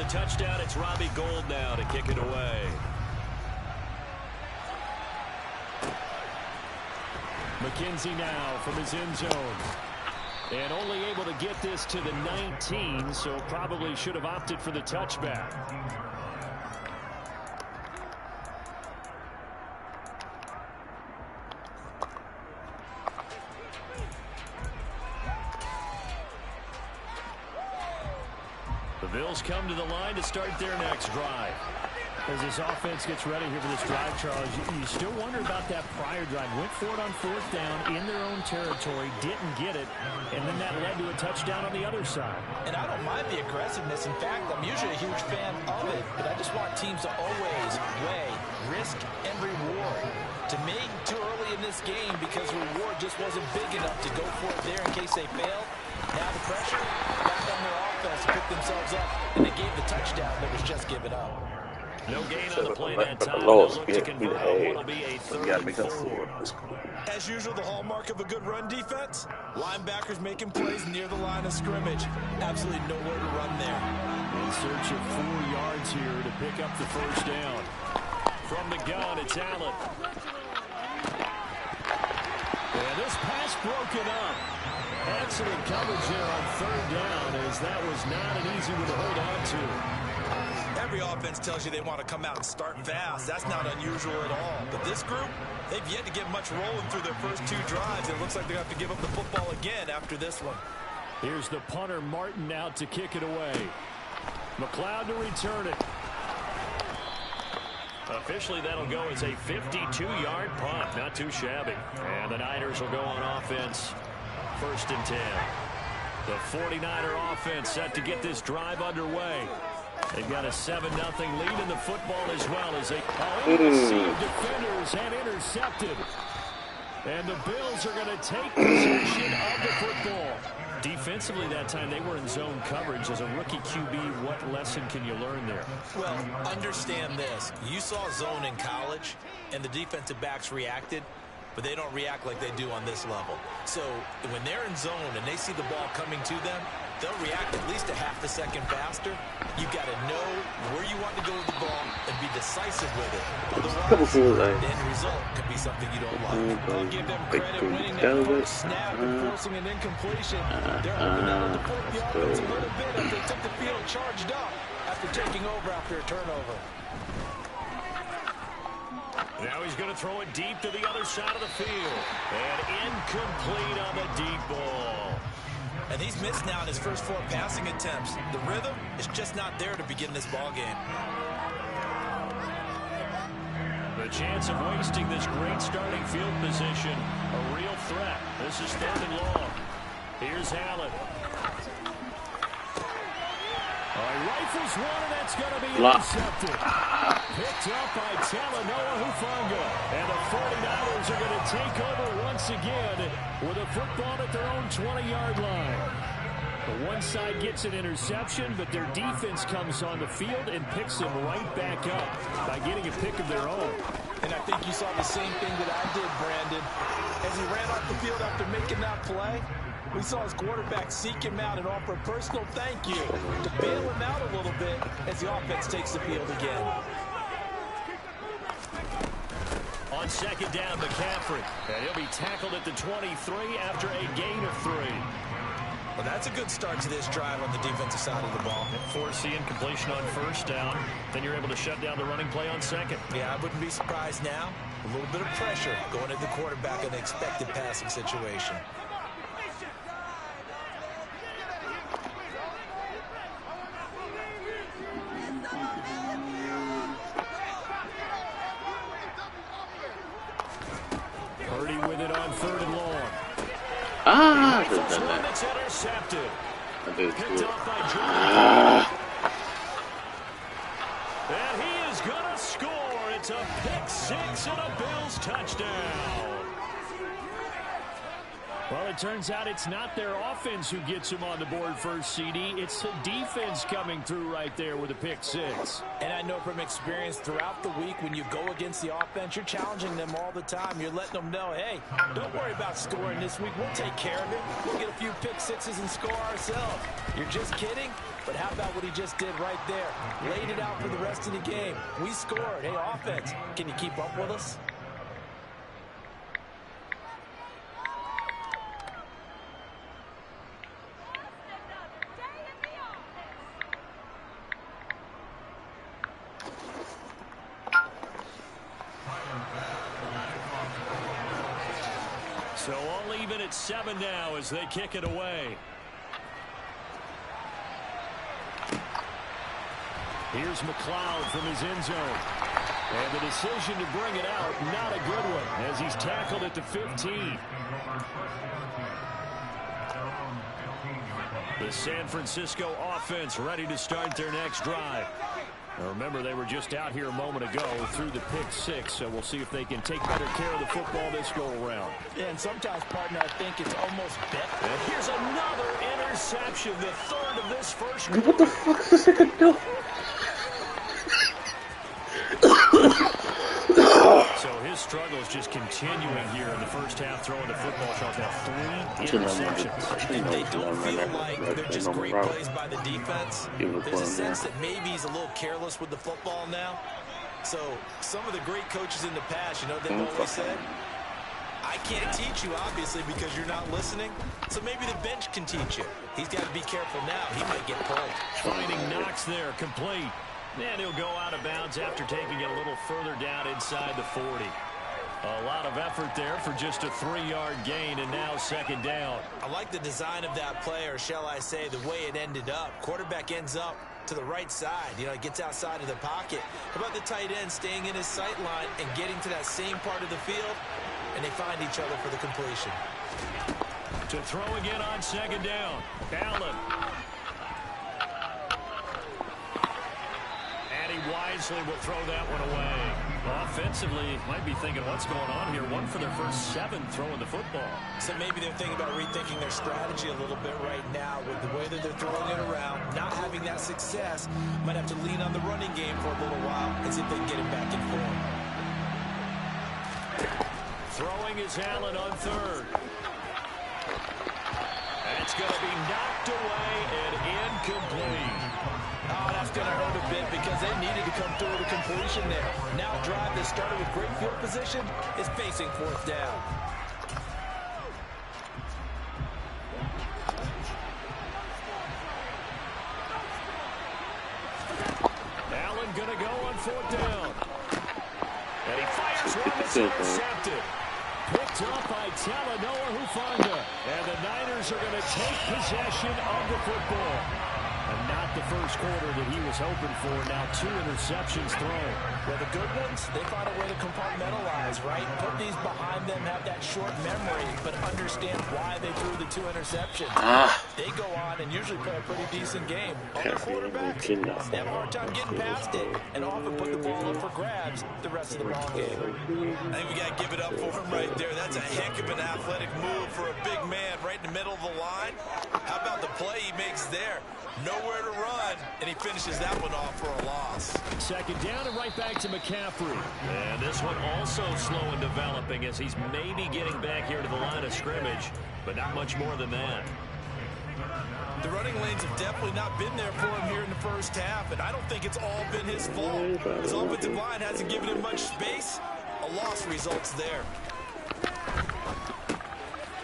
touchdown. It's Robbie Gould now to kick it away. McKenzie now from his end zone. And only able to get this to the 19, so probably should have opted for the touchback. The Bills come to the line to start their next drive. As this offense gets ready here for this drive, Charles, you still wonder about that prior drive. Went for it on 4th down in their own territory, didn't get it, and then that led to a touchdown on the other side. And I don't mind the aggressiveness. In fact, I'm usually a huge fan of it, but I just want teams to always weigh risk and reward. To me, too early in this game because reward just wasn't big enough to go for it there in case they failed. Now the pressure back on their offense to pick themselves up, and they gave the touchdown that was just given up. No gain on the play that time. Look to convert on what'll be a 3rd and 4. As usual, the hallmark of a good run defense, linebackers making plays near the line of scrimmage. Absolutely nowhere to run there. In search of 4 yards here to pick up the 1st down. From the gun, it's Allen. And this pass broken up. Excellent coverage there on 3rd down, as that was not an easy one to hold on to. Every offense tells you they want to come out and start fast. That's not unusual at all. But this group, they've yet to get much rolling through their first 2 drives. It looks like they have to give up the football again after this one. Here's the punter, Martin, out to kick it away. McLeod to return it. Officially, that'll go as a 52-yard punt. Not too shabby. And the Niners will go on offense. 1st and 10. The 49er offense set to get this drive underway. They've got a 7-0 lead in the football as well as they receive defenders and intercepted. And the Bills are going to take possession of the football. Defensively that time, they were in zone coverage. As a rookie QB, what lesson can you learn there? Well, understand this. You saw zone in college, and the defensive backs reacted, but they don't react like they do on this level. So when they're in zone and they see the ball coming to them, they'll react at least a half a second faster. You've got to know where you want to go with the ball and be decisive with it. Otherwise, the end result could be something you don't like. I'll give them credit winning that first snap and forcing an incompletion. They're hoping that'll deflate the offense a little bit as they took the field charged up after taking over after a turnover. Now he's going to throw it deep to the other side of the field. And incomplete on the deep ball. And he's missed now in his first 4 passing attempts. The rhythm is just not there to begin this ball game. The chance of wasting this great starting field position, a real threat. This is 3rd and long. Here's Allen. Rifles one, and that's going to be intercepted. Picked up by Talanoa Hufanga. And the 49ers are going to take over once again with a football at their own 20-yard line. The one side gets an interception, but their defense comes on the field and picks them right back up by getting a pick of their own. And I think you saw the same thing that I did, Brandon. As he ran off the field after making that play, we saw his quarterback seek him out and offer a personal thank you to bail him out a little bit as the offense takes the field again. On 2nd down, McCaffrey. And he'll be tackled at the 23 after a gain of 3. Well, that's a good start to this drive on the defensive side of the ball. Force the incompletion on 1st down. Then you're able to shut down the running play on 2nd. Yeah, I wouldn't be surprised now. A little bit of pressure going at the quarterback in an expected passing situation. With it on 3rd and long. That's intercepted. Picked up by Jordan. And he is going to score. It's a pick 6 and a Bills touchdown. Well, it turns out it's not their offense who gets them on the board first, CD. It's the defense coming through right there with a pick 6. And I know from experience throughout the week when you go against the offense, you're challenging them all the time. You're letting them know, hey, don't worry about scoring this week. We'll take care of it. We'll get a few pick 6s and score ourselves. You're just kidding? But how about what he just did right there? Laid it out for the rest of the game. We scored. Hey, offense, can you keep up with us? So all even at 7 now as they kick it away. Here's McLeod from his end zone. And the decision to bring it out, not a good one, as he's tackled at the 15. The San Francisco offense ready to start their next drive. Now remember, they were just out here a moment ago through the pick 6, so we'll see if they can take better care of the football this go-around. Yeah, and sometimes, partner, I think it's almost better. And here's another interception, the third of this first quarter. What the fuck is the second? No. So his struggle is just continuing here in the first half, throwing the football. Charles now 3 interceptions. And they don't feel like they're just great plays by the defense. There's a sense that maybe he's a little careless with the football now. So some of the great coaches in the past, you know, they've always said, I can't teach you, obviously, because you're not listening. So maybe the bench can teach you. He's got to be careful now. He might get pulled. Finding Knox there, complete. And he'll go out of bounds after taking it a little further down inside the 40. A lot of effort there for just a 3-yard gain, and now second down. I like the design of that play, or shall I say the way it ended up. Quarterback ends up to the right side. You know, he gets outside of the pocket. How about the tight end staying in his sight line and getting to that same part of the field, and they find each other for the completion. To throw again on second down. Allen. Wisely will throw that one away. Offensively, might be thinking what's going on here. 1 for their first 7 throwing the football. So maybe they're thinking about rethinking their strategy a little bit right now with the way that they're throwing it around, not having that success. Might have to lean on the running game for a little while and see if they can get it back in form. Throwing is Allen on third. That's going to be knocked away and incomplete. Oh, that's going to hurt a bit because they needed to come through with a completion there. Now a drive that started with great field position is facing 4th down. Allen going to go on 4th down. And he fires one that's intercepted. Picked up by Talanoa Hufanga. And the Niners are going to take possession of the football. And not the first quarter that he was hoping for. Now 2 interceptions thrown. Well, the good ones, they find a way to compartmentalize, right? Put these behind them, have that short memory, but understand why they threw the 2 interceptions. They go on and usually play a pretty decent game. Other quarterbacks, they have a hard time getting past it and often put the ball up for grabs the rest of the ball game. I think we got to give it up for him right there. That's a heck of an athletic move for a big man right in the middle of the line. How about the play he makes there? Nowhere to run, and he finishes that one off for a loss. Second down and right back to McCaffrey. And this one also slow in developing as he's maybe getting back here to the line of scrimmage, but not much more than that. The running lanes have definitely not been there for him here in the first half, and I don't think it's all been his fault. His offensive line hasn't given him much space. A loss results there.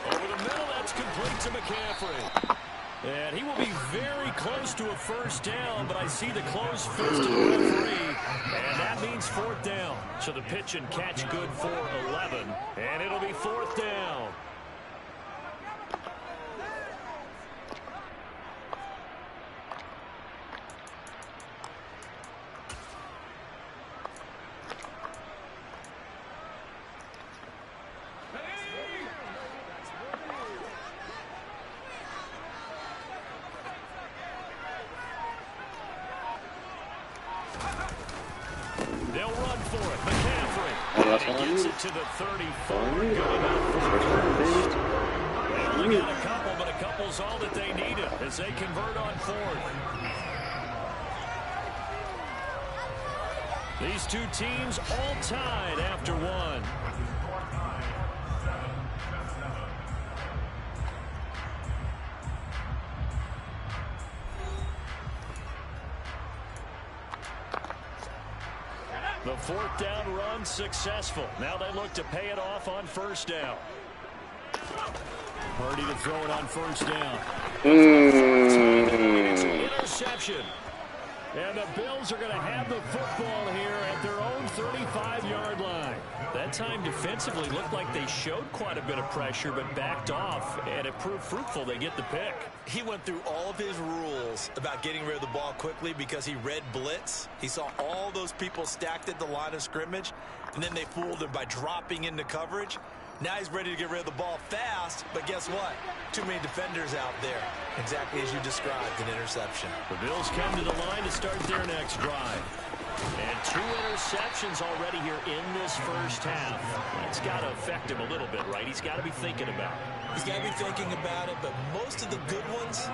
Over the middle, that's complete to McCaffrey. And he will be very close to a first down, but I see the closed fist of the referee, and that means 4th down. So the pitch and catch good for 11, and it'll be 4th down. They'll run for it. McCaffrey. He gets it to the 34. Good enough for the first. They only got a couple, but a couple's all that they needed as they convert on 4th. These two teams all tied after 1. The fourth down run successful. Now they look to pay it off on first down. Purdy to throw it on first down. Interception. And the Bills are going to have the football here at their own 35-yard line. That time defensively looked like they showed quite a bit of pressure but backed off, and it proved fruitful. They get the pick. He went through all of his rules about getting rid of the ball quickly because he read blitz. He saw all those people stacked at the line of scrimmage, and then they fooled him by dropping into coverage. Now he's ready to get rid of the ball fast, but guess what? Too many defenders out there. Exactly as you described, an interception. The Bills come to the line to start their next drive. And 2 interceptions already here in this first half. That's got to affect him a little bit, right? He's got to be thinking about it. He's got to be thinking about it, but most of the good ones,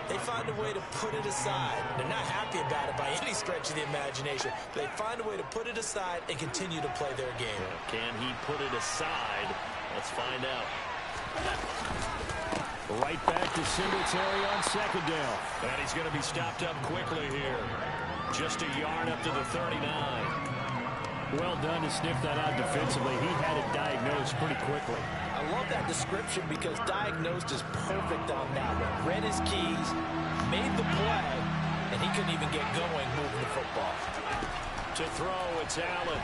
they find a way to put it aside. They're not happy about it by any stretch of the imagination. They find a way to put it aside and continue to play their game. Can he put it aside? Let's find out. Right back to Singletary on second down. And he's going to be stopped up quickly here. Just a yard up to the 39. Well done to sniff that out defensively. He had it diagnosed pretty quickly. I love that description because diagnosed is perfect on that one. Read his keys, made the play, and he couldn't even get going moving the football. To throw, it's Allen.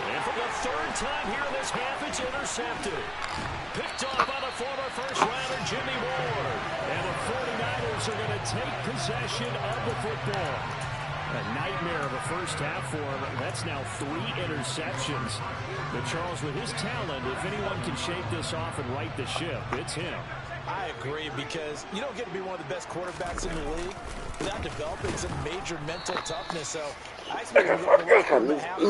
And for the third time here in this half, it's intercepted. Picked off by the former first-rounder Jimmy Ward. And the 49ers are going to take possession of the football. A nightmare of a first half for him. That's now 3 interceptions. But Charles, with his talent, if anyone can shake this off and right the ship, it's him. I agree, because you don't get to be one of the best quarterbacks in the league without developing some major mental toughness. So I expect him to go to half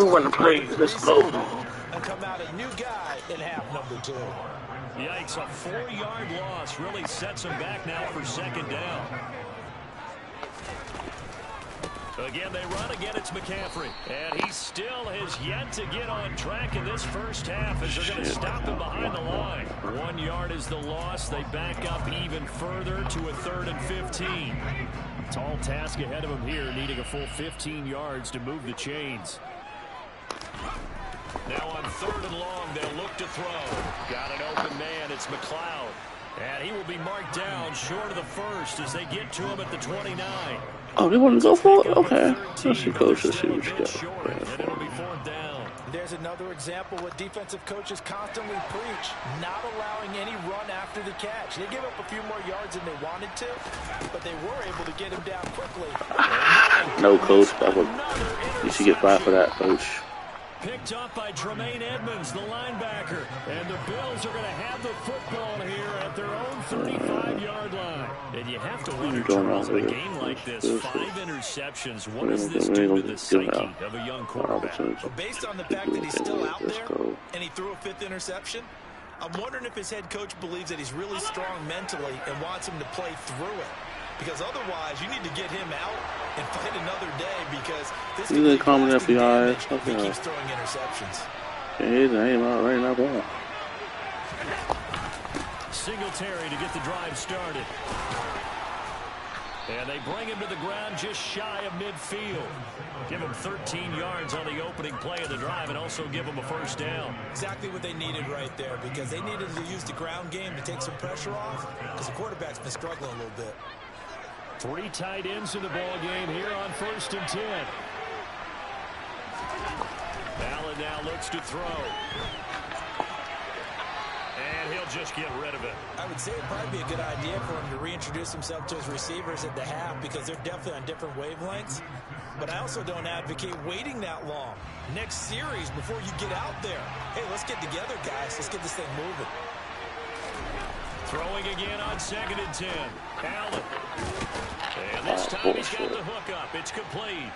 and come out a new guy in half number 2. Yikes, a 4-yard loss really sets him back now for second down. Again, they run. Again, it's McCaffrey. And he still has yet to get on track in this first half as they're going to stop him behind the line. 1 yard is the loss. They back up even further to a 3rd and 15. Tall task ahead of him here, needing a full 15 yards to move the chains. Now on 3rd and long, they'll look to throw. Got an open man. It's McLeod. And he will be marked down short of the first as they get to him at the 29. Oh, they want to go for it? Okay. Let's see, coach. Let's see what you got. There's another example what defensive coaches constantly preach, not allowing any run after the catch. They give up a few more yards than they wanted to, but they were able to get him down quickly. No, coach. You should get fired for that, coach. Picked up by Tremaine Edmonds, the linebacker. And the Bills are going to have the football here at their own 35-yard line. And you have to wonder, Charles, in a game like this, 5 interceptions, what does this do to the psyche of a young quarterback? Well, based on the fact that he's still out there and he threw a 5th interception, I'm wondering if his head coach believes that he's really strong mentally and wants him to play through it. Because otherwise, you need to get him out and fight another day because this could be damage if he keeps throwing interceptions. Yeah, he's aim out right now. Singletary to get the drive started. And they bring him to the ground just shy of midfield. Give him 13 yards on the opening play of the drive and also give him a first down. Exactly what they needed right there because they needed to use the ground game to take some pressure off because the quarterback's been struggling a little bit. 3 tight ends in the ball game here on 1st and 10. Allen now looks to throw. And he'll just get rid of it. I would say it'd probably be a good idea for him to reintroduce himself to his receivers at the half because they're definitely on different wavelengths. But I also don't advocate waiting that long. Next series, before you get out there, hey, let's get together, guys. Let's get this thing moving. Throwing again on 2nd and 10. Allen. And this time he's got the hook up. It's complete.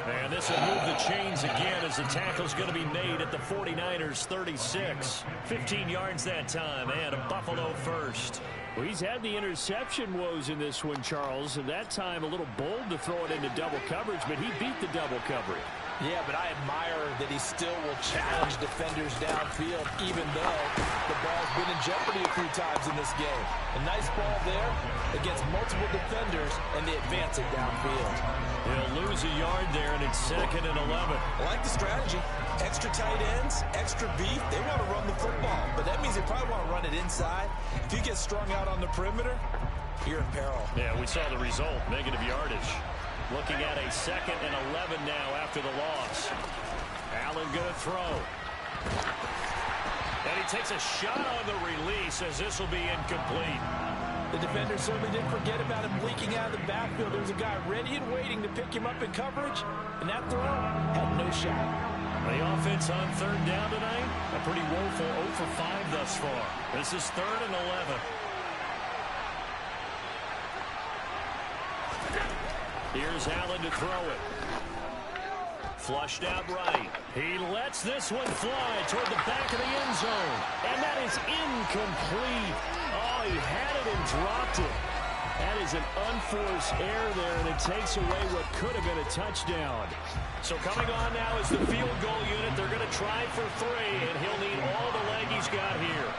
And this will move the chains again as the tackle's going to be made at the 49ers 36. 15 yards that time and a Buffalo first. Well, he's had the interception woes in this one, Charles, and that time a little bold to throw it into double coverage, but he beat the double coverage. Yeah, but I admire that he still will challenge defenders downfield, even though the ball's been in jeopardy a few times in this game. A nice ball there against multiple defenders, and they advance it downfield. He'll lose a yard there, and it's 2nd and 11. I like the strategy. Extra tight ends, extra beef. They want to run the football, but that means they probably want to run it inside. If you get strung out on the perimeter, you're in peril. Yeah, we saw the result, negative yardage. Looking at a 2nd and 11 now after the loss. Allen going to throw. And he takes a shot on the release as this will be incomplete. The defender certainly didn't forget about him leaking out of the backfield. There was a guy ready and waiting to pick him up in coverage, and that throw had no shot. The offense on 3rd down tonight, a pretty woeful 0 for 5 thus far. This is 3rd and 11. Here's Allen to throw it. Flushed out right. He lets this one fly toward the back of the end zone. And that is incomplete. Oh, he had it and dropped it. That is an unforced error there, and it takes away what could have been a touchdown. So coming on now is the field goal unit. They're going to try for 3, and he'll need all the leg he's got here.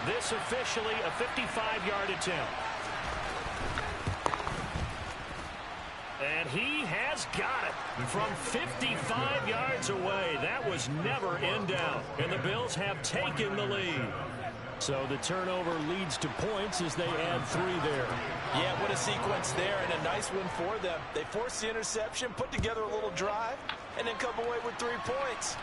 This officially a 55-yard attempt. And he has got it from 55 yards away. That was never in doubt. And the Bills have taken the lead. So the turnover leads to points as they add 3 there. Yeah, what a sequence there, and a nice one for them. They forced the interception, put together a little drive, and then come away with 3 points.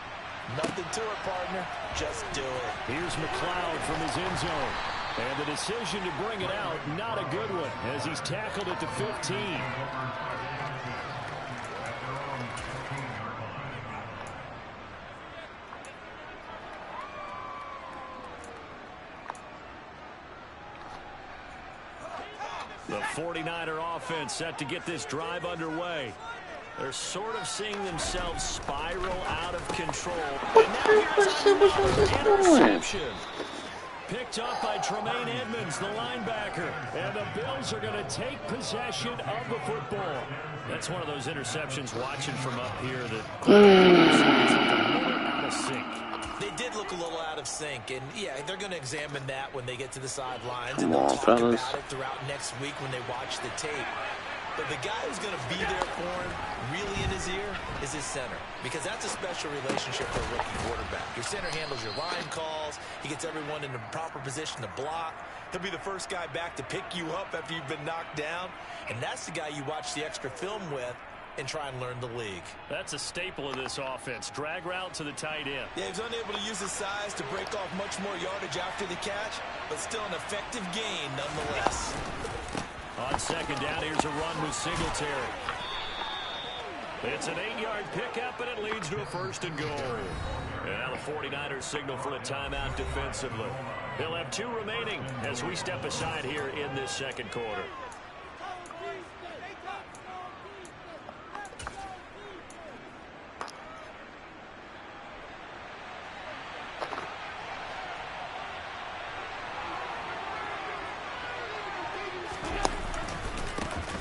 Nothing to it, partner. Just do it. Here's McLeod from his end zone. And the decision to bring it out, not a good one, as he's tackled at the 15. The 49er offense set to get this drive underway. They're sort of seeing themselves spiral out of control. And now here's another interception. Picked up by Tremaine Edmonds, the linebacker. And the Bills are going to take possession of the football. That's one of those interceptions watching from up here that out of sync. They did look a little out of sync, and yeah, they're going to examine that when they get to the sidelines, and they'll talk about it throughout next week when they watch the tape. But the guy who's going to be there for him, really in his ear, is his center, because that's a special relationship for a rookie quarterback. Your center handles your line calls. He gets everyone in the proper position to block. He'll be the first guy back to pick you up after you've been knocked down, and that's the guy you watch the extra film with and try and learn the league. That's a staple of this offense. Drag route to the tight end. Yeah, he's unable to use his size to break off much more yardage after the catch, but still an effective gain nonetheless. On 2nd down, here's a run with Singletary. It's an 8-yard pickup, and it leads to a 1st and goal. And now the 49ers signal for a timeout defensively. They'll have 2 remaining as we step aside here in this 2nd quarter.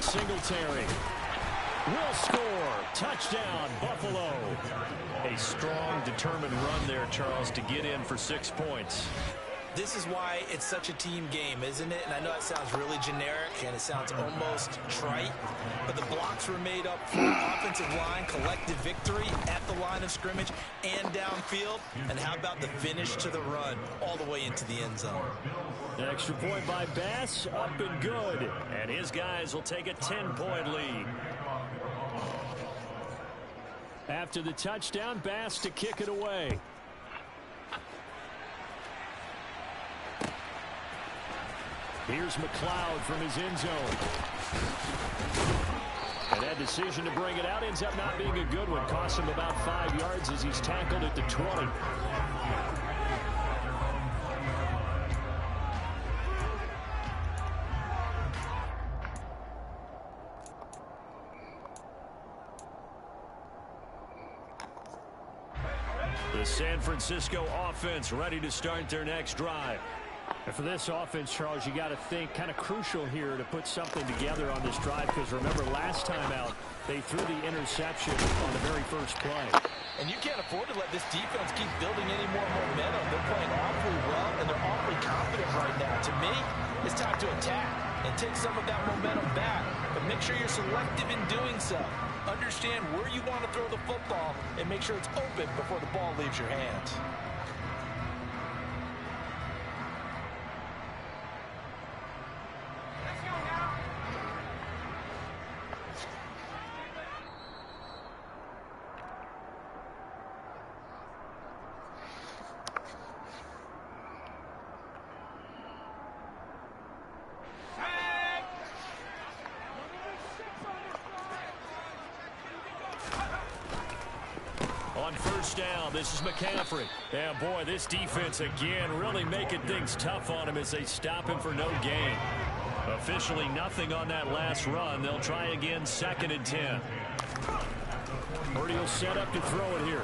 Singletary will score. Touchdown, Buffalo. A strong, determined run there, Charles, to get in for 6 points. This is why it's such a team game, isn't it? And I know it sounds really generic and it sounds almost trite, but the blocks were made up for offensive line, collective victory at the line of scrimmage and downfield. And how about the finish to the run all the way into the end zone? An extra point by Bass, up and good. And his guys will take a 10-point lead. After the touchdown, Bass to kick it away. Here's McLeod from his end zone. And that decision to bring it out ends up not being a good one. Costs him about 5 yards as he's tackled at the 20. The San Francisco offense ready to start their next drive. And for this offense, Charles, you got to think kind of crucial here to put something together on this drive, because remember last time out they threw the interception on the very first play. And you can't afford to let this defense keep building any more momentum. They're playing awfully well, and they're awfully confident right now. To me, it's time to attack and take some of that momentum back, but make sure you're selective in doing so. Understand where you want to throw the football and make sure it's open before the ball leaves your hands. On first down, this is McCaffrey. And boy, this defense again really making things tough on him as they stop him for no gain. Officially nothing on that last run. They'll try again, 2nd and 10. Purdy will set up to throw it here.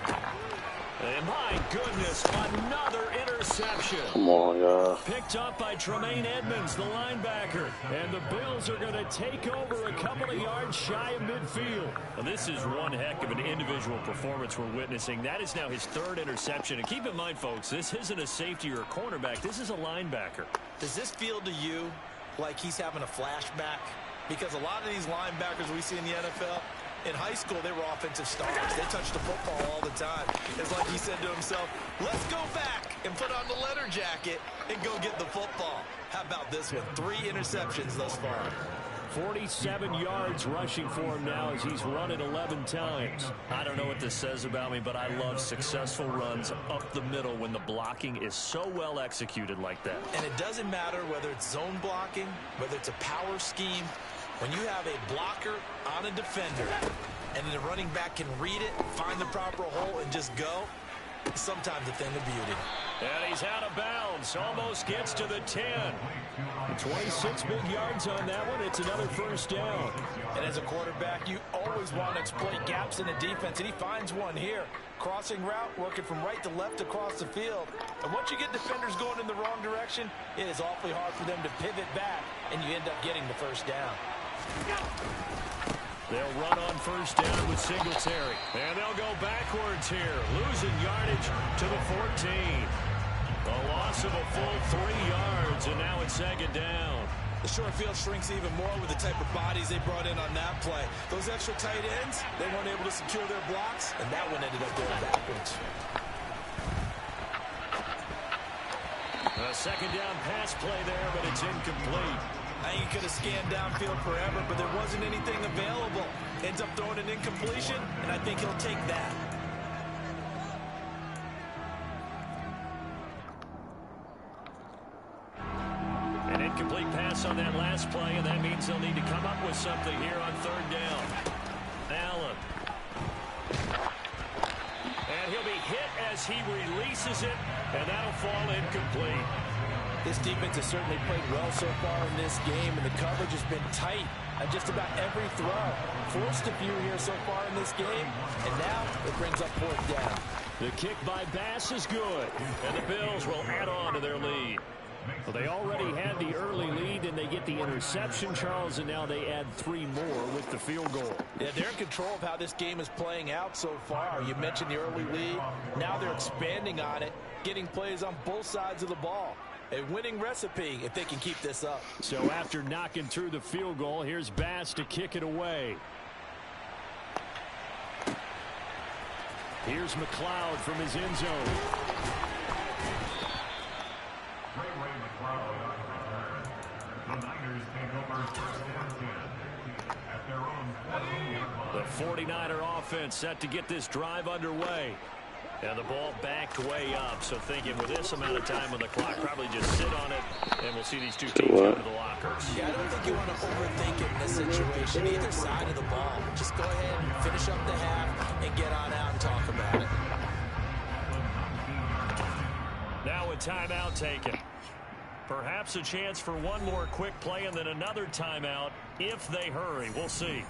And my goodness, another interception. Come on, y'all. Picked up by Tremaine Edmonds, the linebacker. And the Bills are going to take over a couple of yards shy of midfield. Well, this is one heck of an individual performance we're witnessing. That is now his 3rd interception. And keep in mind, folks, this isn't a safety or a cornerback. This is a linebacker. Does this feel to you like he's having a flashback? Because a lot of these linebackers we see in the NFL, in high school, they were offensive stars. They touched the football all the time. It's like he said to himself, let's go back and put on the leather jacket and go get the football. How about this one? 3 interceptions thus far. 47 yards rushing for him now as he's run it 11 times. I don't know what this says about me, but I love successful runs up the middle when the blocking is so well executed like that. And it doesn't matter whether it's zone blocking, whether it's a power scheme. When you have a blocker on a defender and the running back can read it, find the proper hole, and just go, it's sometimes a thing of beauty. And he's out of bounds. Almost gets to the 10. 26 big yards on that one. It's another first down. And as a quarterback, you always want to exploit gaps in the defense, and he finds one here. Crossing route, working from right to left across the field. And once you get defenders going in the wrong direction, it is awfully hard for them to pivot back, and you end up getting the first down. They'll run on first down with Singletary. And they'll go backwards here. Losing yardage to the 14. A loss of a full 3 yards, and now it's 2nd down. The short field shrinks even more with the type of bodies they brought in on that play. Those extra tight ends, they weren't able to secure their blocks, and that one ended up going backwards. A 2nd down pass play there, but it's incomplete. I think he could have scanned downfield forever, but there wasn't anything available. Ends up throwing an incompletion, and I think he'll take that. An incomplete pass on that last play, and that means they'll need to come up with something here on 3rd down. Allen. And he'll be hit as he releases it, and that'll fall incomplete. This defense has certainly played well so far in this game, and the coverage has been tight on just about every throw. Forced a few here so far in this game, and now it brings up 4th down. The kick by Bass is good, and the Bills will add on to their lead. Well, they already had the early lead, and they get the interception, Charles, and now they add 3 more with the field goal. Yeah, they're in control of how this game is playing out so far. You mentioned the early lead. Now they're expanding on it, getting plays on both sides of the ball. A winning recipe if they can keep this up. So after knocking through the field goal, here's Bass to kick it away. Here's McLeod from his end zone. The 49er offense set to get this drive underway. And the ball backed way up, so thinking with this amount of time on the clock, probably just sit on it, and we'll see these two teams go to the lockers. Yeah, I don't think you want to overthink it in this situation, either side of the ball. Just go ahead and finish up the half and get on out and talk about it. Now a timeout taken. Perhaps a chance for one more quick play and then another timeout if they hurry. We'll see.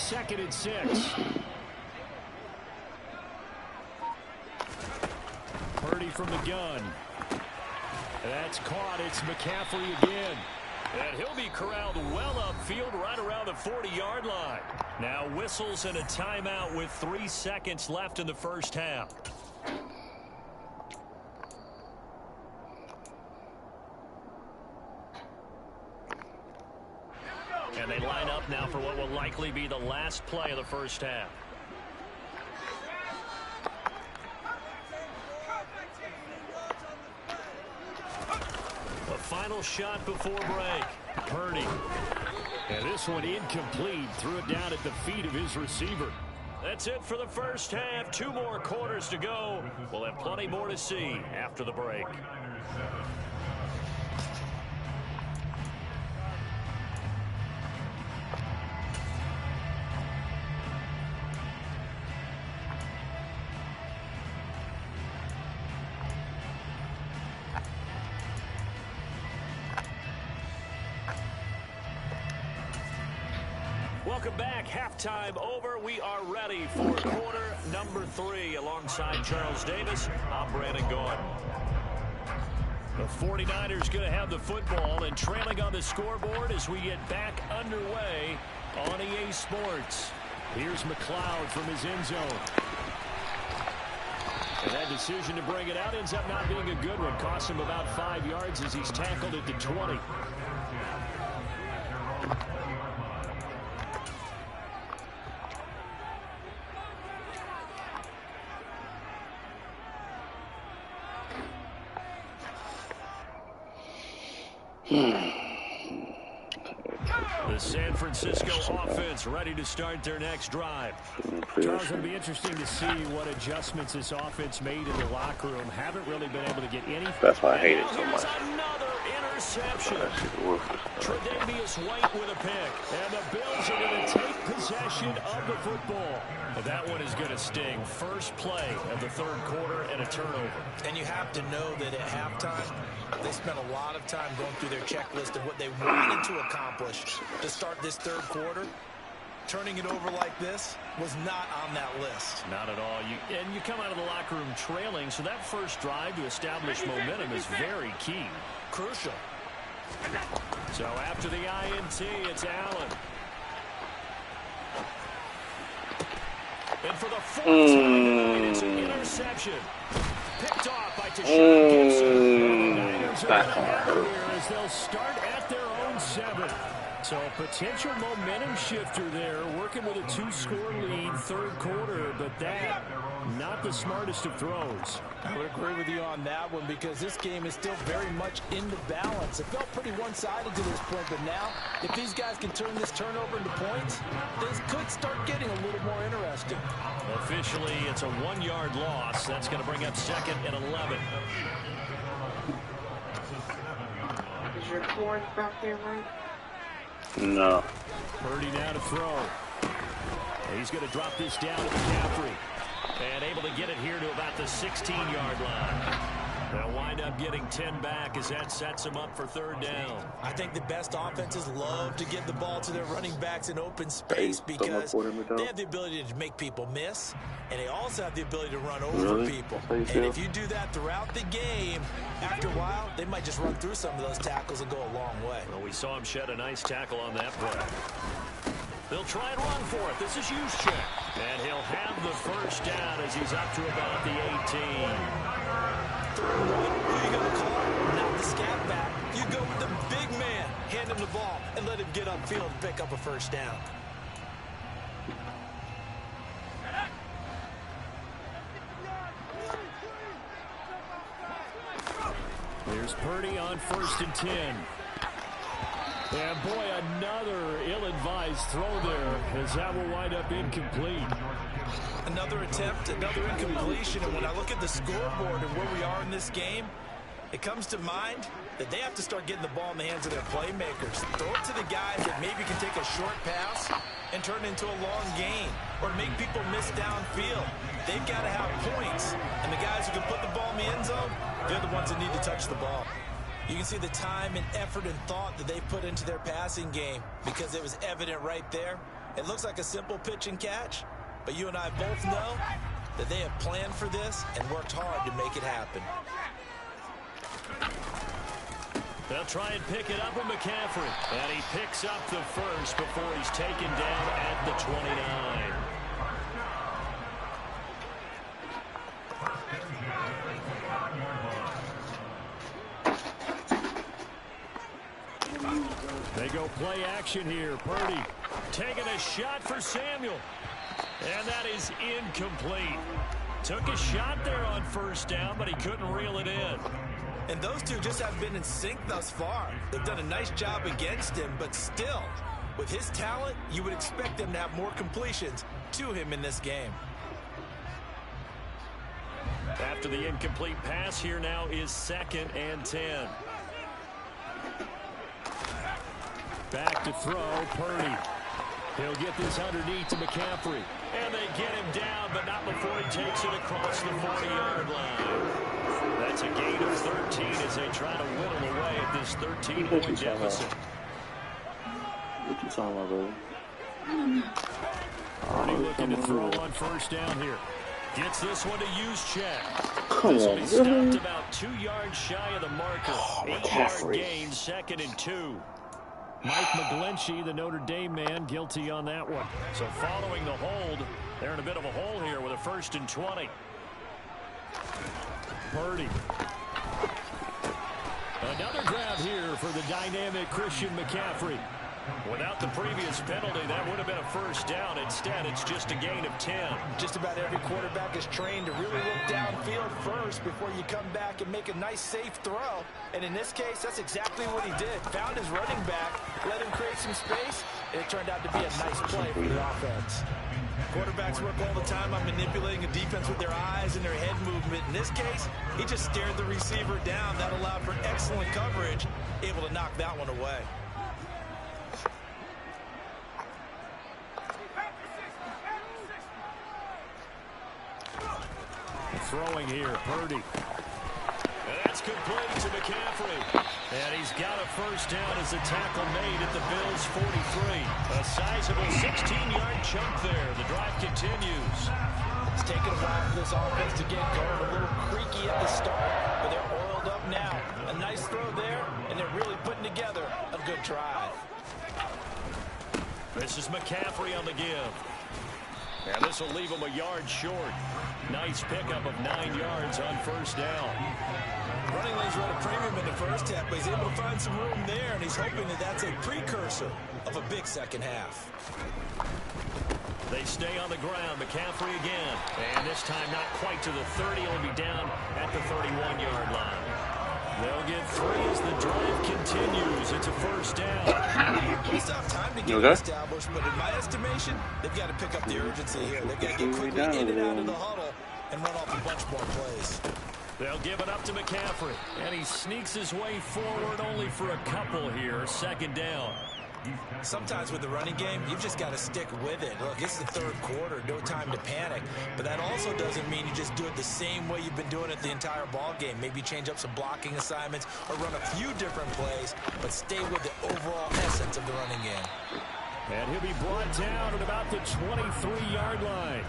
2nd and 6. Purdy from the gun. That's caught. It's McCaffrey again. And he'll be corralled well upfield right around the 40-yard line. Now whistles and a timeout with 3 seconds left in the first half. And they line up now for what will likely be the last play of the first half. A final shot before break. Purdy. And this one incomplete. Threw it down at the feet of his receiver. That's it for the first half. 2 more quarters to go. We'll have plenty more to see after the break. Welcome back. Halftime over. We are ready for quarter number 3. Alongside Charles Davis, I'm Brandon Gordon. The 49ers going to have the football and trailing on the scoreboard as we get back underway on EA Sports. Here's McLeod from his end zone. And that decision to bring it out ends up not being a good one. Cost him about 5 yards as he's tackled at the 20. The San Francisco offense ready to start their next drive. Charles, it'll be interesting to see what adjustments this offense made in the locker room. Haven't really been able to get any. That's why I hate it so much. Another interception. Tre'Davious White with a pick. And the Bills are going to take possession of the football. And that one is going to sting. First play of the 3rd quarter and a turnover. And you have to know that at halftime, they spent a lot of time going through their checklist of what they wanted to accomplish to start this 3rd quarter. Turning it over like this was not on that list. Not at all. You come out of the locker room trailing, so that first drive to establish momentum is very key. Crucial. So after the INT, it's Allen. And for the 4th time tonight, it's an interception. Picked off by Tashawn Gibson. The Niners are going to have here as they'll start at their own 7. So a potential momentum shifter there, working with a 2-score lead, 3rd quarter, but that not the smartest of throws. I would agree with you on that one because this game is still very much in the balance. It felt pretty one-sided to this point, but now if these guys can turn this turnover into points, this could start getting a little more interesting. Officially, it's a 1-yard loss. That's going to bring up 2nd and 11. Is your cord back there, right? No. Purdy now to throw. He's going to drop this down to McCaffrey. And able to get it here to about the 16-yard line. They'll wind up getting 10 back as that sets them up for 3rd down. I think the best offenses love to get the ball to their running backs in open space because they have the ability to make people miss, and they also have the ability to run over people. And if you do that throughout the game, after a while, they might just run through some of those tackles and go a long way. Well, we saw him shed a nice tackle on that play. They'll try and run for it. This is Juszczyk. And he'll have the first down as he's up to about the 18. Who you going to call? Not the scat back. You go with the big man. Hand him the ball and let him get upfield and pick up a first down. There's Purdy on 1st and 10. And boy, another ill-advised throw there as that will wind up incomplete. Another attempt, another incompletion. And when I look at the scoreboard and where we are in this game, it comes to mind that they have to start getting the ball in the hands of their playmakers. Throw it to the guys that maybe can take a short pass and turn it into a long gain or make people miss downfield. They've got to have points. And the guys who can put the ball in the end zone, they're the ones that need to touch the ball. You can see the time and effort and thought that they put into their passing game because it was evident right there It looks like a simple pitch and catch, but you and I both know that they have planned for this and worked hard to make it happen. They'll try and pick it up with McCaffrey. And he picks up the first before he's taken down at the 29. They go play action here. Purdy taking a shot for Samuel. And that is incomplete. Took a shot there on first down, but he couldn't reel it in. And those two just have been in sync thus far. They've done a nice job against him, but still, with his talent, you would expect them to have more completions to him in this game. After the incomplete pass, here now is 2nd and 10. Back to throw, Purdy. He'll get this underneath to McCaffrey. And they get him down, but not before he takes it across the 40-yard line. That's a gain of 13 as they try to whittle away at this 13-point deficit. What you talking about, brother? Purdy looking to throw on first down here. Gets this one to Juszczyk. Come This on, will be stopped about 2 yards shy of the marker. 8-yard gain, 2nd and 2. Mike McGlinchey, the Notre Dame man, guilty on that one. So following the hold, they're in a bit of a hole here with a 1st and 20. Purdy. Another grab here for the dynamic Christian McCaffrey. Without the previous penalty, that would have been a first down. Instead, it's just a gain of 10. Just about every quarterback is trained to really look downfield first before you come back and make a nice, safe throw. And in this case, that's exactly what he did. Found his running back, let him create some space, and it turned out to be a nice play for the offense. Quarterbacks work all the time on manipulating a defense with their eyes and their head movement. In this case, he just stared the receiver down. That allowed for excellent coverage, able to knock that one away. Throwing here, Purdy. And that's complete to McCaffrey. And he's got a first down as a tackle made at the Bills' 43. A sizable 16-yard chunk there. The drive continues. It's taken a while for this offense to get going. A little creaky at the start, but they're oiled up now. A nice throw there, and they're really putting together a good drive. This is McCaffrey on the give. And this will leave him a yard short. Nice pickup of 9 yards on first down. Running lanes run a premium in the first half, but he's able to find some room there, and he's hoping that that's a precursor of a big second half. They stay on the ground. McCaffrey again. And this time not quite to the 30. He'll be down at the 31-yard line. They'll get 3 as the drive continues. It's a first down. They still have time to get it established, but in my estimation, they've got to pick up the urgency here. They've got to get quickly in and out of the huddle and run off a bunch more plays. They'll give it up to McCaffrey. And he sneaks his way forward only for a couple here. 2nd down. Sometimes with the running game, you've just got to stick with it. Look, it's the 3rd quarter, no time to panic. But that also doesn't mean you just do it the same way you've been doing it the entire ball game. Maybe change up some blocking assignments or run a few different plays, but stay with the overall essence of the running game. And he'll be brought down at about the 23-yard line.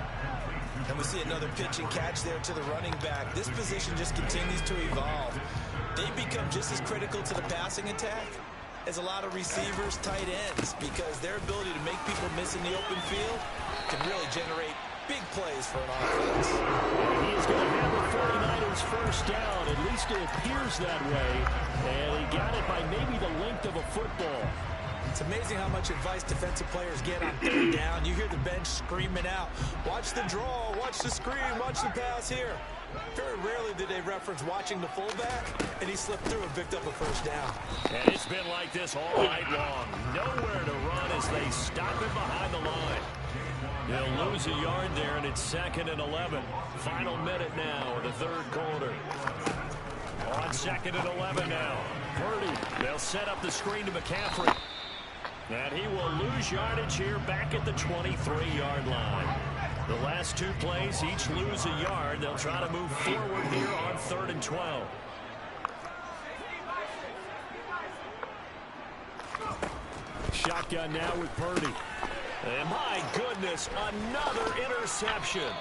And we see another pitch and catch there to the running back. This position just continues to evolve. They become just as critical to the passing attack as a lot of receivers, tight ends, because their ability to make people miss in the open field can really generate big plays for an offense. He is going to have the 49ers first down. At least it appears that way. And he got it by maybe the length of a football. It's amazing how much advice defensive players get on 3rd down. You hear the bench screaming out, watch the draw, watch the screen, watch the pass here. Very rarely did they reference watching the fullback, and he slipped through and picked up a first down. And it's been like this all night long. Nowhere to run as they stop him behind the line. They'll lose a yard there, and it's 2nd and 11. Final minute now of the 3rd quarter. On 2nd and 11 now. Purdy, they'll set up the screen to McCaffrey. And he will lose yardage here back at the 23-yard line. The last 2 plays, each lose a yard. They'll try to move forward here on 3rd and 12. Shotgun now with Purdy. And my goodness, another interception.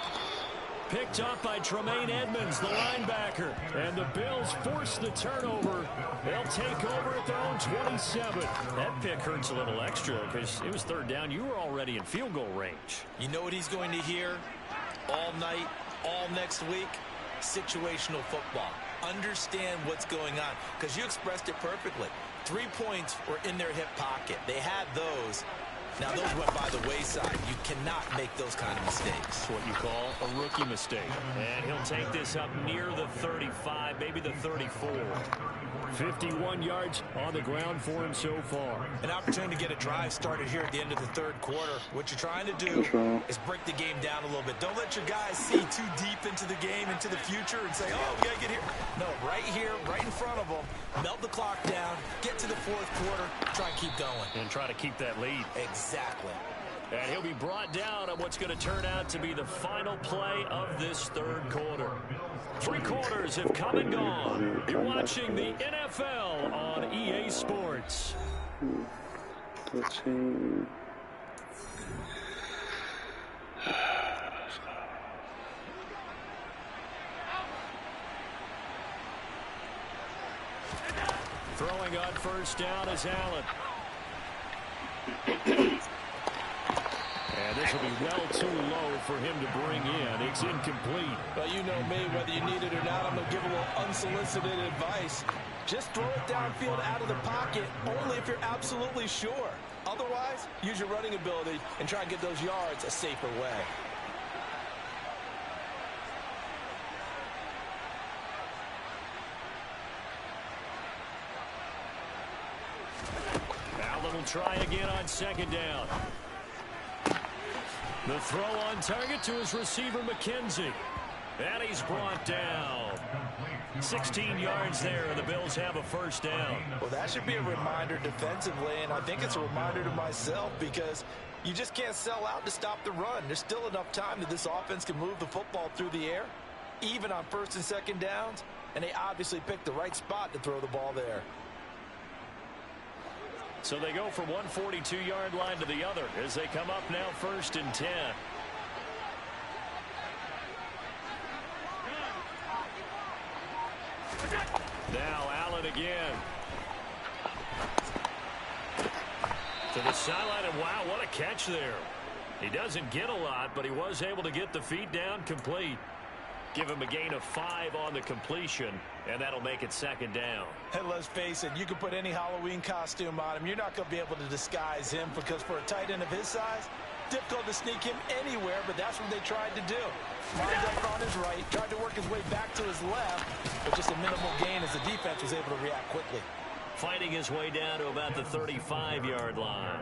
Picked up by Tremaine Edmonds, the linebacker. And the Bills force the turnover. They'll take over at their own 27. That pick hurts a little extra because it was third down. You were already in field goal range. You know what he's going to hear all night, all next week? Situational football. Understand what's going on, because you expressed it perfectly. 3 points were in their hip pocket. They had those. Now, those went by the wayside. You cannot make those kind of mistakes. That's what you call a rookie mistake. And he'll take this up near the 35, maybe the 34. 51 yards on the ground for him so far. An opportunity to get a drive started here at the end of the third quarter. What you're trying to do is break the game down a little bit. Don't let your guys see too deep into the game, into the future, and say, oh, we got to get here. No, right here, right in front of them. Melt the clock down, get to the fourth quarter, try and keep going. And try to keep that lead. Exactly. And he'll be brought down on what's going to turn out to be the final play of this third quarter. 3 quarters have come and gone. You're watching the NFL on EA Sports. 13. Throwing on first down is Allen. And this will be well too low for him to bring in. It's incomplete. Well, you know me, whether you need it or not, I'm going to give a little unsolicited advice. Just throw it downfield out of the pocket, only if you're absolutely sure. Otherwise, use your running ability and try and get those yards a safer way. Allen will try again on second down. The throw on target to his receiver, McKenzie. And he's brought down. 16 yards there, and the Bills have a first down. Well, that should be a reminder defensively, and I think it's a reminder to myself, because you just can't sell out to stop the run. There's still enough time that this offense can move the football through the air, even on first and second downs, and they obviously picked the right spot to throw the ball there. So they go from one 42-yard line to the other as they come up now first and 10. Now Allen again. To the sideline, and wow, what a catch there. He doesn't get a lot, but he was able to get the feet down complete. Give him a gain of 5 on the completion, and that'll make it second down. Hey, let's face it, you can put any Halloween costume on him. You're not going to be able to disguise him, because for a tight end of his size, difficult to sneak him anywhere, but that's what they tried to do. Lined up on his right, tried to work his way back to his left, but just a minimal gain as the defense was able to react quickly. Fighting his way down to about the 35-yard line.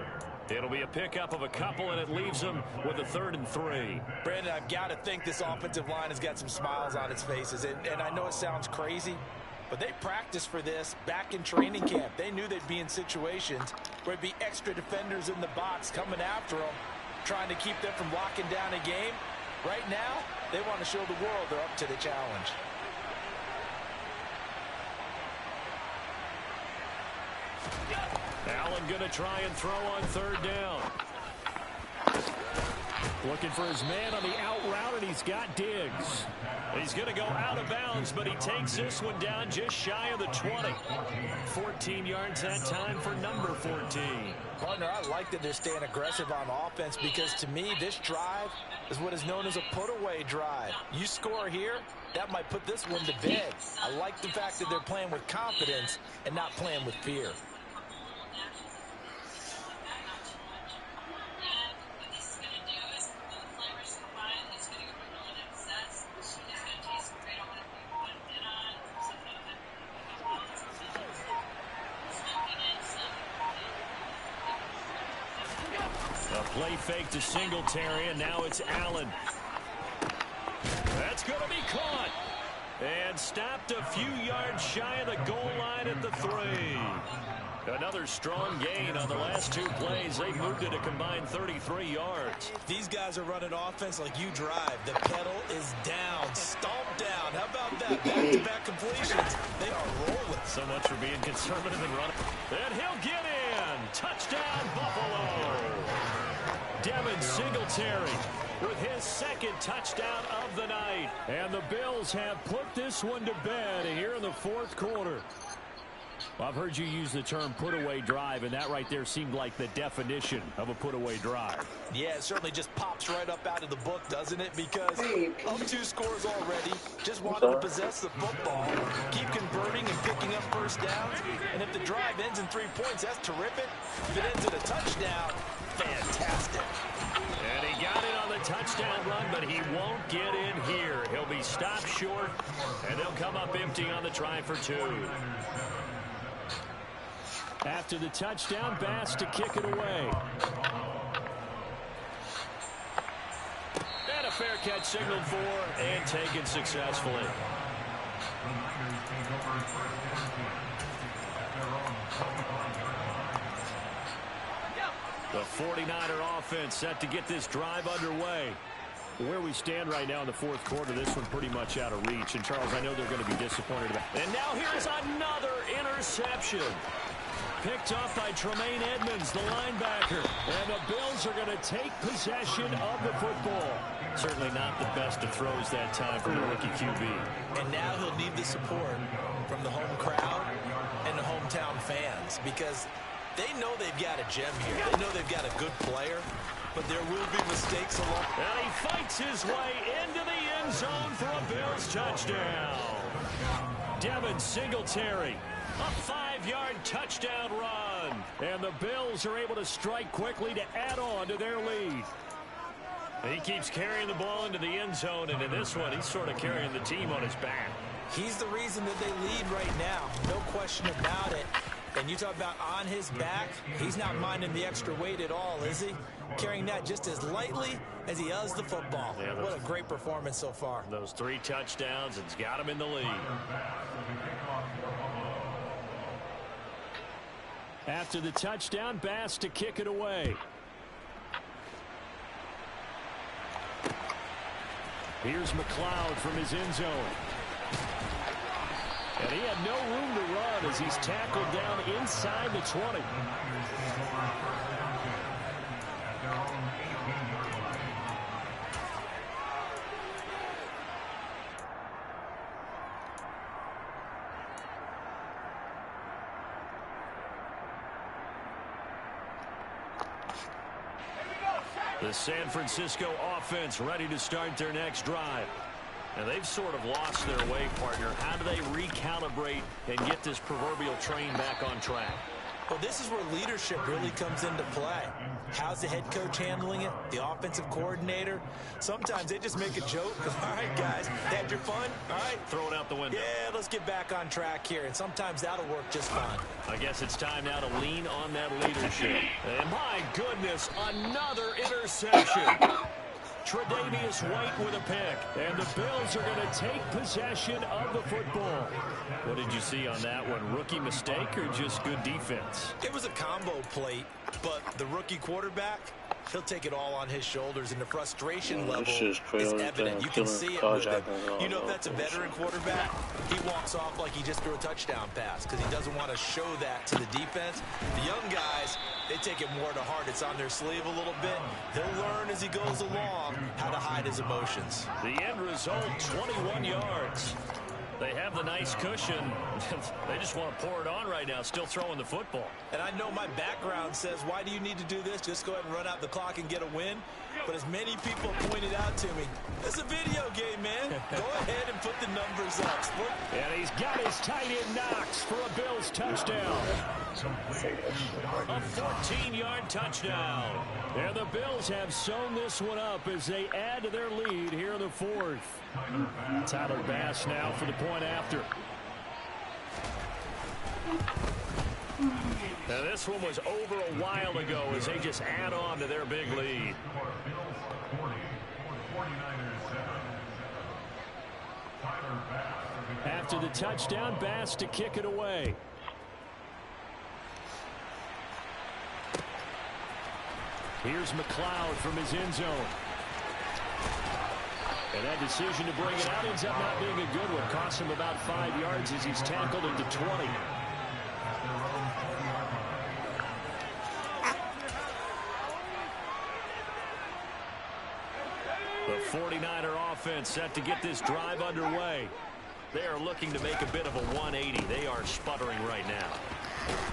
It'll be a pickup of a couple, and it leaves them with a 3rd and 3. Brandon, I've got to think this offensive line has got some smiles on its faces. And I know it sounds crazy, but they practiced for this back in training camp. They knew they'd be in situations where there'd be extra defenders in the box coming after them, trying to keep them from locking down a game. Right now, they want to show the world they're up to the challenge. Allen going to try and throw on 3rd down. Looking for his man on the out route, and he's got Diggs. He's going to go out of bounds, but he takes this one down just shy of the 20. 14 yards that time for number 14. Partner, I like that they're staying aggressive on offense, because to me, this drive is what is known as a put-away drive. You score here, that might put this one to bed. I like the fact that they're playing with confidence and not playing with fear. Play fake to Singletary, and now it's Allen. That's going to be caught. And stopped a few yards shy of the goal line at the 3. Another strong gain on the last 2 plays. They moved it a combined 33 yards. These guys are running offense like you drive. The pedal is down, stomped down. How about that? Back-to-back completions. They are rolling. So much for being conservative and running. And he'll get in. Touchdown, Buffalo. Devin Singletary with his second touchdown of the night. And the Bills have put this one to bed here in the fourth quarter. Well, I've heard you use the term put-away drive, and that right there seemed like the definition of a put-away drive. Yeah, it certainly just pops right up out of the book, doesn't it? Because up 2 scores already, just wanted to possess the football, keep converting and picking up first downs. And if the drive ends in 3 points, that's terrific. If it ends in a touchdown, fantastic. And he got it on the touchdown run, but he won't get in here. He'll be stopped short, and they'll come up empty on the try for 2. After the touchdown, Bass to kick it away. And a fair catch signaled for and taken successfully. The 49er offense set to get this drive underway. Where we stand right now in the fourth quarter, this one pretty much out of reach. And, Charles, I know they're going to be disappointed about it. And now here's another interception. Picked up by Tremaine Edmonds, the linebacker. And the Bills are going to take possession of the football. Certainly not the best of throws that time for the rookie QB. And now he'll need the support from the home crowd and the hometown fans, because they know they've got a gem here. They know they've got a good player, but there will be mistakes along. And he fights his way into the end zone for a Bills touchdown. Devin Singletary. A 5-yard touchdown run. And the Bills are able to strike quickly to add on to their lead. He keeps carrying the ball into the end zone, and in this one, he's sort of carrying the team on his back. He's the reason that they lead right now. No question about it. And you talk about on his back, he's not minding the extra weight at all, is he? Carrying that just as lightly as he does the football. Yeah, what a great performance so far. Those 3 touchdowns, it's got him in the lead. After the touchdown, Bass to kick it away. Here's McLeod from his end zone. And he had no room to run as he's tackled down inside the 20. The San Francisco offense ready to start their next drive. And they've sort of lost their way, partner. How do they recalibrate and get this proverbial train back on track? Well, this is where leadership really comes into play. How's the head coach handling it? The offensive coordinator? Sometimes they just make a joke. All right, guys, had your fun? All right. Throw it out the window. Yeah, let's get back on track here. And sometimes that'll work just fine. I guess it's time now to lean on that leadership. And my goodness, another interception. Tre'Davious White with a pick. And the Bills are going to take possession of the football. What did you see on that one? Rookie mistake or just good defense? It was a combo plate, but the rookie quarterback, he'll take it all on his shoulders, and the frustration level is evident. You can see it with him. You know, if that's a veteran quarterback, he walks off like he just threw a touchdown pass because he doesn't want to show that to the defense. The young guys, they take it more to heart. It's on their sleeve a little bit. He'll learn as he goes along how to hide his emotions. The end result, 21 yards. They have the nice cushion. They just want to pour it on right now, still throwing the football. And I know my background says, why do you need to do this? Just go ahead and run out the clock and get a win. But as many people pointed out to me, it's a video game, man. Go ahead and put the numbers up. And he's got his tight end Knox for a Bills touchdown. A 14-yard touchdown. And the Bills have sewn this one up as they add to their lead here in the fourth. Tyler Bass now for the point after. Now this one was over a while ago as they just add on to their big lead. After the touchdown, Bass to kick it away. Here's McLeod from his end zone. And that decision to bring it out ends up not being a good one. Costs him about 5 yards as he's tackled into 20. The 49er offense set to get this drive underway. They are looking to make a bit of a 180. They are sputtering right now.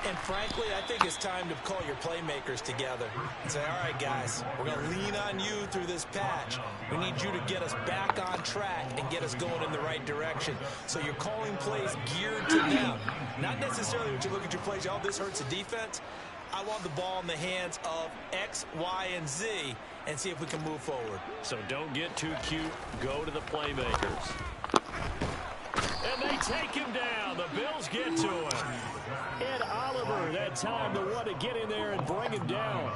And frankly, I think it's time to call your playmakers together and say, all right, guys, we're going to lean on you through this patch. We need you to get us back on track and get us going in the right direction. So you're calling plays geared to them. Not necessarily when you look at your plays, oh, this hurts the defense. I want the ball in the hands of X, Y, and Z and see if we can move forward. So don't get too cute. Go to the playmakers. And they take him down. The Bills get to him. Ed Oliver, that time to want to get in there and bring him down.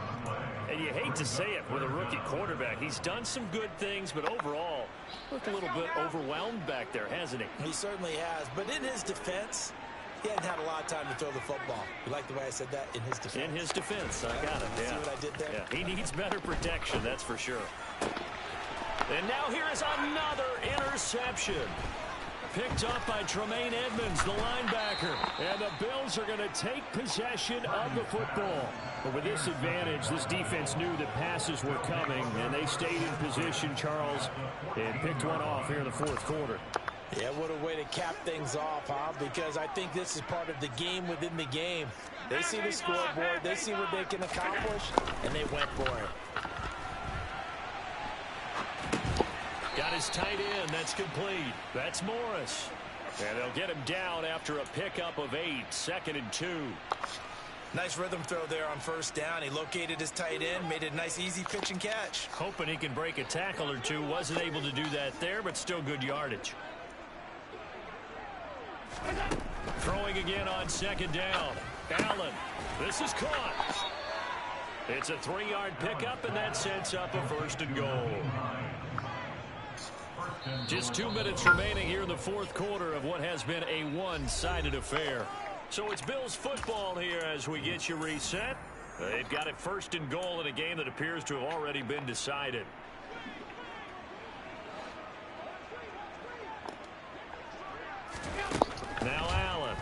And you hate to say it with a rookie quarterback. He's done some good things, but overall, looked a little bit overwhelmed back there, hasn't he? He certainly has. But in his defense, he hadn't had a lot of time to throw the football. You like the way I said that? In his defense. In his defense. I got it. Yeah. See what I did there? Yeah. He needs better protection, that's for sure. And now here is another interception. Picked up by Tremaine Edmonds, the linebacker. And the Bills are going to take possession of the football. But with this advantage, this defense knew that passes were coming, and they stayed in position, Charles, and picked one off here in the fourth quarter. Yeah, what a way to cap things off, huh? Because I think this is part of the game within the game. They see the scoreboard, they see what they can accomplish, and they went for it. Got his tight end. That's complete. That's Morris. And they'll get him down after a pickup of 8. 2nd and 2. Nice rhythm throw there on first down. He located his tight end, made a nice easy pitch and catch. Hoping he can break a tackle or two. Wasn't able to do that there, but still good yardage. Throwing again on 2nd down. Allen. This is caught. It's a 3-yard pickup, and that sets up a 1st and goal. Just 2 minutes remaining here in the fourth quarter of what has been a one-sided affair. So it's Bills football here as we get you reset. They've got it 1st and goal in a game that appears to have already been decided. Now Allen.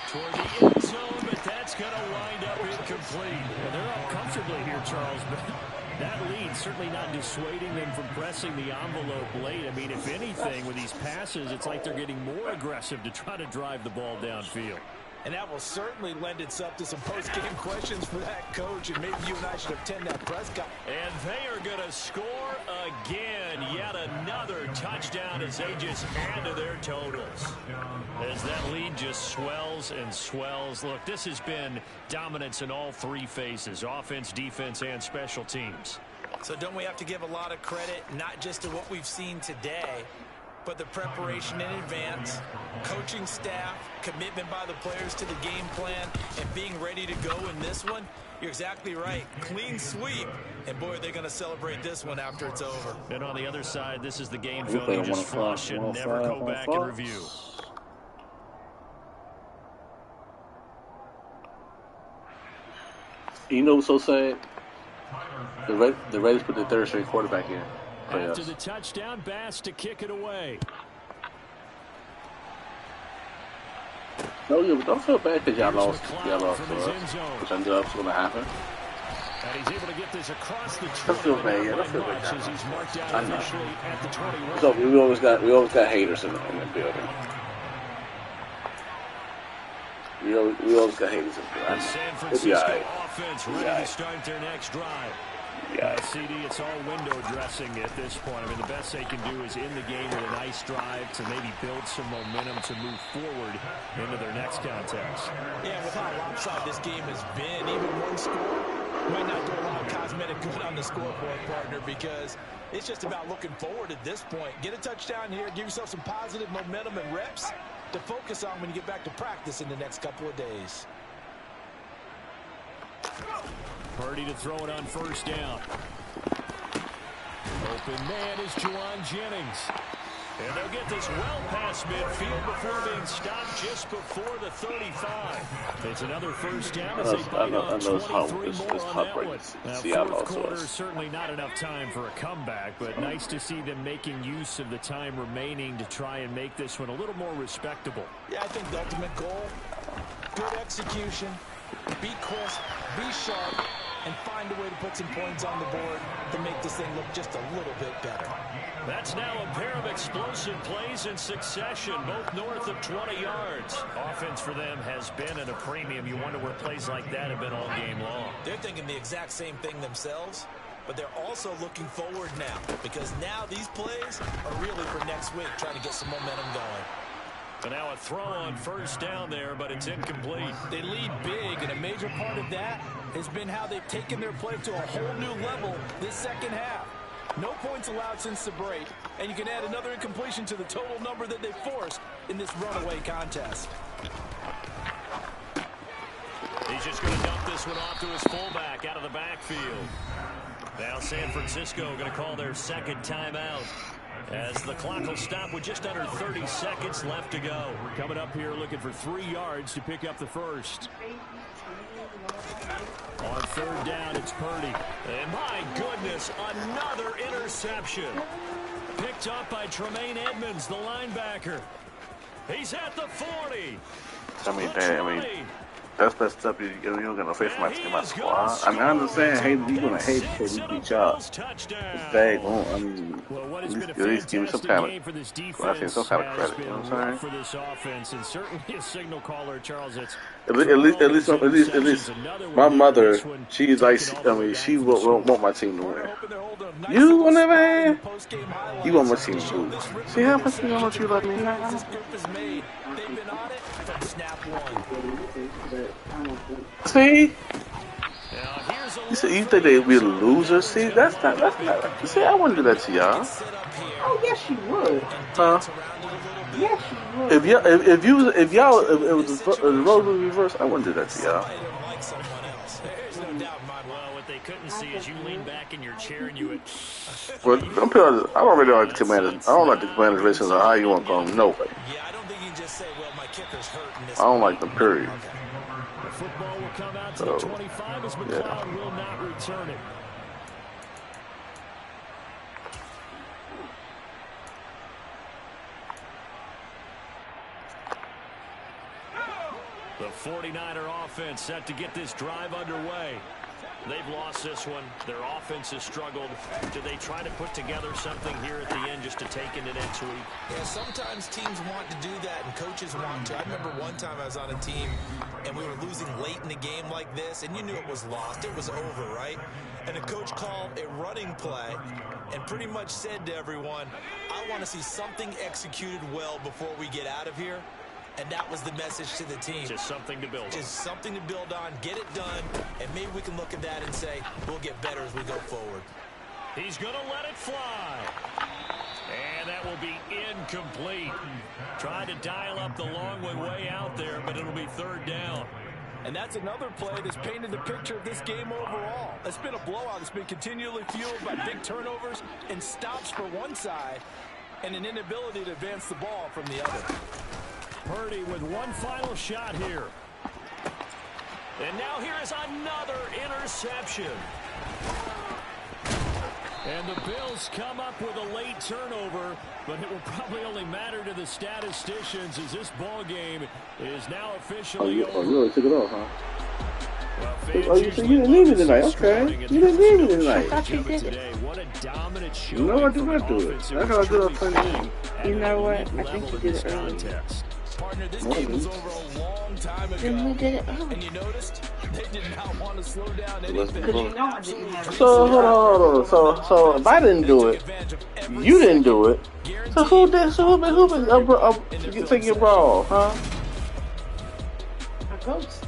Toward the end zone, but that's going to wind up incomplete. Well, they're up comfortably here, Charles, but that lead certainly not dissuading them from pressing the envelope late. I mean, if anything, with these passes, it's like they're getting more aggressive to try to drive the ball downfield. And that will certainly lend itself to some post-game questions for that coach, and maybe you and I should attend that press conference. And they are going to score again. Yet another touchdown as they just add to their totals. As that lead just swells and swells. Look, this has been dominance in all 3 phases, offense, defense, and special teams. So don't we have to give a lot of credit, not just to what we've seen today, but the preparation in advance, coaching staff, commitment by the players to the game plan, and being ready to go in this one? You're exactly right. Clean sweep. And, boy, they're going to celebrate this one after it's over. And on the other side, this is the game film you just flush and never go back and review. You know what's so sad? The Raiders put the 3rd string quarterback in. After the touchdown, Bass to kick it away. No, you don't feel bad because y'all lost to us, which I knew that was going to happen. And he's able to get this across the 20. Don't feel bad, yeah, don't feel bad. As he's marked out officially at the 21. So we always got haters in the building. We always got haters in the building. The San Francisco offense ready to start their next drive. Yeah. CD, it's all window dressing at this point. I mean, the best they can do is in the game with a nice drive to maybe build some momentum to move forward into their next contest. Yeah, with how lopsided this game has been, even one score might not do a lot of cosmetic good on the scoreboard, partner, because it's just about looking forward at this point. Get a touchdown here, give yourself some positive momentum and reps to focus on when you get back to practice in the next couple of days. Purdy to throw it on 1st down. Open man is Juwan Jennings. And they'll get this well past midfield before being stopped just before the 35. It's another 1st down as they bite on 23 more on that one. Now, fourth quarter, certainly not enough time for a comeback, but nice to see them making use of the time remaining to try and make this one a little more respectable. Yeah, I think the ultimate goal, good execution, be crisp, be sharp, and find a way to put some points on the board to make this thing look just a little bit better. That's now a pair of explosive plays in succession, both north of 20 yards. Offense for them has been at a premium. You wonder where plays like that have been all game long. They're thinking the exact same thing themselves, but they're also looking forward now, because now these plays are really for next week, trying to get some momentum going. And now a throw on first down there, but it's incomplete. They lead big, and a major part of that has been how they've taken their play to a whole new level this second half. No points allowed since the break, and you can add another incompletion to the total number that they forced in this runaway contest. He's just going to dump this one off to his fullback out of the backfield. Now San Francisco going to call their second timeout, as the clock will stop with just under 30 seconds left to go. Coming up here looking for 3 yards to pick up the first. On third down, it's Purdy. And my goodness, another interception. Picked up by Tremaine Edmonds, the linebacker. He's at the 40. That's messed up. You don't get no face mask in my squad. I mean, I understand. You're going to hate because you beat y'all. It's bad. I mean, at least give me some kind of, I think some kind of credit. You know what I'm saying? For this offense, and certainly a signal caller, Charles. At least, my mother, she's like, I mean, she won't want my team to win. You on that man? You want my team to lose. See how much you want you like me now? See? You think they'd be a loser? See, that's not. See, I wouldn't do that to y'all. Oh, yes, you would. Huh? Yes, you would. If it was the roles were reversed, I wouldn't do that to y'all. Well, what they couldn't see is you lean back in your chair and you would. Well, I don't really like the Commanders. I don't like the Commanders races or how you want to call them. No way. Yeah, I don't think you can just say, well, my kicker's hurt in this. I don't like them, period. The football will come out to the 25 as McLeod will not return it. The 49er offense set to get this drive underway. They've lost this one. Their offense has struggled. Do they try to put together something here at the end just to take into next week? Yeah, sometimes teams want to do that and coaches want to. I remember one time I was on a team and we were losing late in a game like this, and you knew it was lost. It was over, right? And the coach called a running play and pretty much said to everyone, I want to see something executed well before we get out of here. And that was the message to the team. Just something to build on. Just something to build on, get it done, and maybe we can look at that and say, we'll get better as we go forward. He's going to let it fly. And that will be incomplete. Tried to dial up the long way out there, but it'll be third down. And that's another play that's painted the picture of this game overall. It's been a blowout. It's been continually fueled by big turnovers and stops for one side and an inability to advance the ball from the other. Purdy with one final shot here. And now here is another interception. And the Bills come up with a late turnover, but it will probably only matter to the statisticians as this ball game is now officially over. Oh, you already took it off, huh? Well, you didn't need me tonight. Okay. You didn't need me tonight. I thought you did. What a dominant show. No, I did not do it. I gotta do it Sunday. You know what? I think you did it early. Partner, this game was over a long time ago. Then we did it early. And you noticed they did not want to slow down anything. Because you know I didn't have it. So hold on. So if I didn't do it, you didn't do it. So who did? So who been taking your ball, huh? A ghost.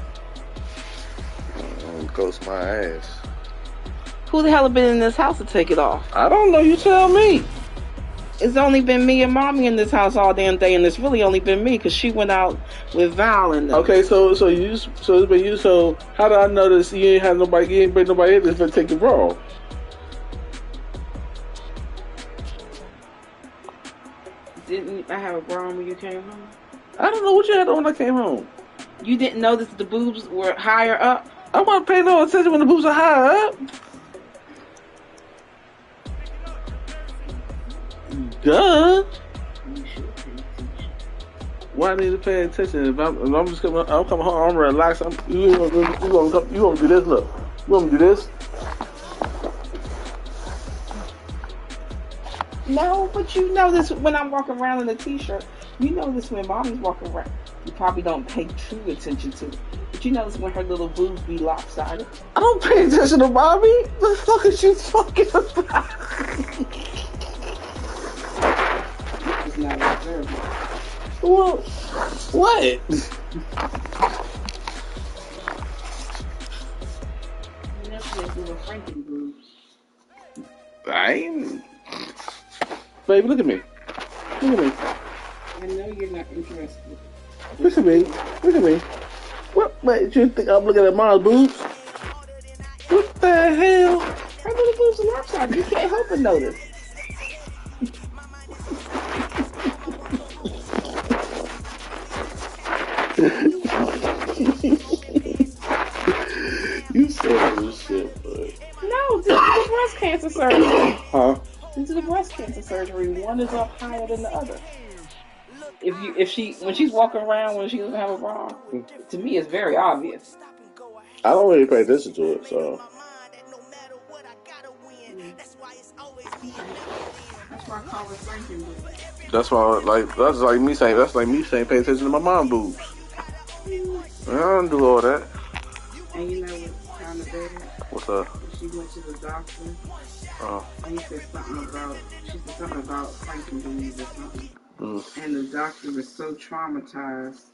Ghost my ass. Who the hell have been in this house to take it off? I don't know. You tell me. It's only been me and Mommy in this house all damn day, and it's really only been me because she went out with Val and them. Okay, so it's been you. So how did I notice you ain't had nobody? You ain't bring nobody in to take the ball. Didn't I have a bra on when you came home? I don't know what you had on when I came home. You didn't notice the boobs were higher up? I want to pay no attention when the boobs are high up. Duh. You should pay attention. Why I need to pay attention? If I'm just coming, I'm coming home, I'm relaxed. You gonna do this? Look, you gonna do this? No, but you know this when I'm walking around in a t-shirt. You know this when mommy's walking around. You probably don't pay true attention to it. But you know this when her little boobs be lopsided. I don't pay attention to mommy. What the fuck is you talking about? It's not observant. Well, what? You know she has little Franken boobs. I ain't. Baby, look at me. Look at me. I know you're not interested. Look at me. Look at me. What makes you think I'm looking at my boobs? What the hell? Her little boobs are lopsided. You can't help but notice. You said this shit, but... No, this is the breast cancer surgery. Huh? This is the breast cancer surgery. One is up higher than the other. When she's walking around when she doesn't have a bra, to me it's very obvious. I don't really pay attention to it, so... That's why I call it Franken boobs. That's like me saying pay attention to my mom boobs. I don't do all that. And you know what's kind of bad? What's up? She went to the doctor. And he said something about Franken boobs or something. And the doctor was so traumatized